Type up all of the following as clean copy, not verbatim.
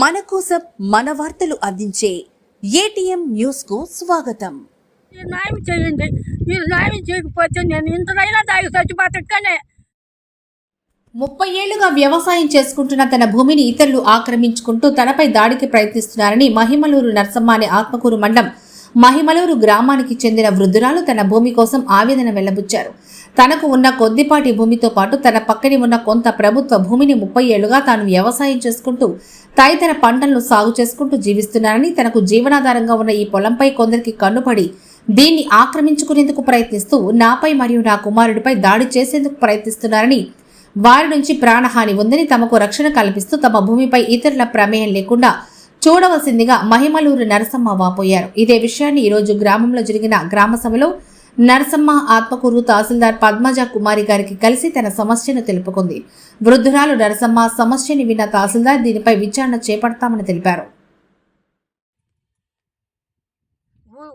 మన కోసం మన వార్తలు అందించే ఏటీఎం న్యూస్ కు స్వాగతం. న్యాయం చేయండి. మీరు న్యాయం చేయకపోతే నేను ఇంతనైనా దాగి చచ్చిపోతానే. 30 ఏళ్లుగా వ్యవసాయం చేసుకుంటున్న తన భూమిని ఇతరులు ఆక్రమించుకుంటూ తనపై దాడికి ప్రయత్నిస్తున్నారని మహిమలూరు నర్సమ్మ అనే ఆత్మకూరు మండలం మహిమలూరు గ్రామానికి చెందిన వృద్ధురాలు తన భూమి కోసం ఆవేదన వెళ్లబుచ్చారు. తనకు ఉన్న కొద్దిపాటి భూమితో పాటు తన పక్కనే ఉన్న కొంత ప్రభుత్వ భూమిని 30 ఏళ్లుగా తాను వ్యవసాయం చేసుకుంటూ తదితర పంటలను సాగు చేసుకుంటూ జీవిస్తున్నారని, తనకు జీవనాధారంగా ఉన్న ఈ పొలంపై కొందరికి కన్నుపడి దీన్ని ఆక్రమించుకునేందుకు ప్రయత్నిస్తూ నాపై మరియు నా కుమారుడిపై దాడి చేసేందుకు ప్రయత్నిస్తున్నారని, వారి నుంచి ప్రాణహాని ఉందని, తమకు రక్షణ కల్పిస్తూ తమ భూమిపై ఇతరుల ప్రమేయం లేకుండా చూడవలసిందిగా మహిమలూరు నరసమ్మ వాపోయారు. ఇదే విషయాన్ని ఈరోజు గ్రామంలో జరిగిన గ్రామ సభలో నరసమ్మ ఆత్మకూరు తహసీల్దార్ పద్మజ కుమారి గారికి కలిసి తన సమస్యను తెలుపుకుంది. వృద్ధురాలు నరసమ్మ సమస్యని విన్న తహసీల్దార్ దీనిపై విచారణ చేపడతామని తెలిపారు.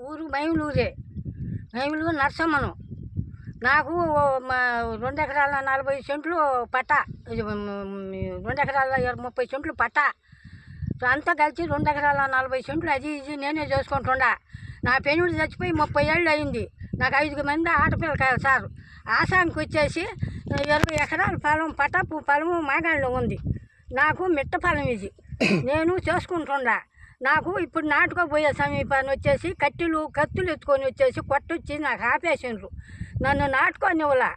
ఊరు మహిమలూరు నరసమ్మను. నాకు 2 ఎకరాల 40 సెంట్లు పట్టా, 2 ఎకరాల 30 సెంట్లు పట్టా అంతా కలిసి 2 ఎకరాల 40 సెంట్లు అది ఇది నేనే చేసుకుంటుండా. నా పెనుడు చచ్చిపోయి 30 ఏళ్ళు అయింది. నాకు 5 మంది ఆడపిల్లకాయలు సార్. ఆసానికి వచ్చేసి 20 ఎకరాల పొలం పటాపు పొలము మాగాణలో ఉంది. నాకు మిట్ట పొలం ఇది నేను చేసుకుంటుండా. నాకు ఇప్పుడు నాటుకోపోయే సమీపాన్ని వచ్చేసి కత్తులు ఎత్తుకొని వచ్చేసి కొట్టొచ్చి నాకు ఆపేసిండ్రు. నన్ను నాటుకోనివ్వలా.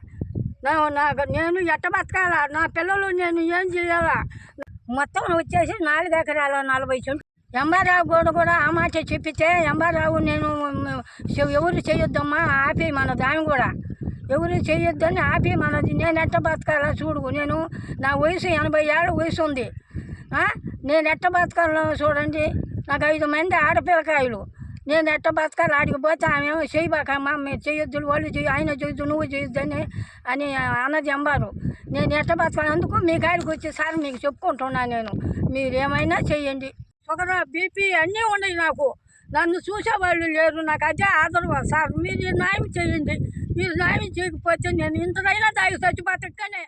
నేను ఎట్ట బతకాలా, నా పిల్లలు నేను ఏం చేయాలా. మొత్తం వచ్చేసి 4 ఎకరాల 40 సెంట్లు. ఎంబారావు కూడా ఆ మాట చెప్పితే, ఎంబారావు నేను ఎవరు చేయొద్దమ్మా ఆపి మన దాని కూడా ఎవరు చేయొద్దని ఆపి మనది. నేను ఎట్ట బతకాలా చూడు, నేను నా వయసు 80 ఏళ్ళ వయసు ఉంది. నేను ఎట్ట బతకాలో చూడండి. నాకు 5 మంది ఆడపిల్లకాయలు. నేను ఎట్ట బతకాలి. ఆడికి పోతే ఆమె చేయబాకమ్మా, మీరు చేయొద్దు, వాళ్ళు ఆయన చేయొద్దు, నువ్వు చేయొద్దని అని అన్నది ఎంబారు. నేను ఎట్ట బతకాలి. అందుకు మీ కాడికి వచ్చేసారి మీకు చెప్పుకుంటున్నాను. నేను మీరు ఏమైనా చెయ్యండి. షుగర్ బీపీ అన్నీ ఉన్నాయి నాకు. నన్ను చూసేవాళ్ళు లేరు. నాకు అదే ఆదరవ సార్. మీరు న్యాయం చేయండి. మీరు న్యాయం చేయకపోతే నేను ఇంతనైనా దాగి చచ్చిపోతానే.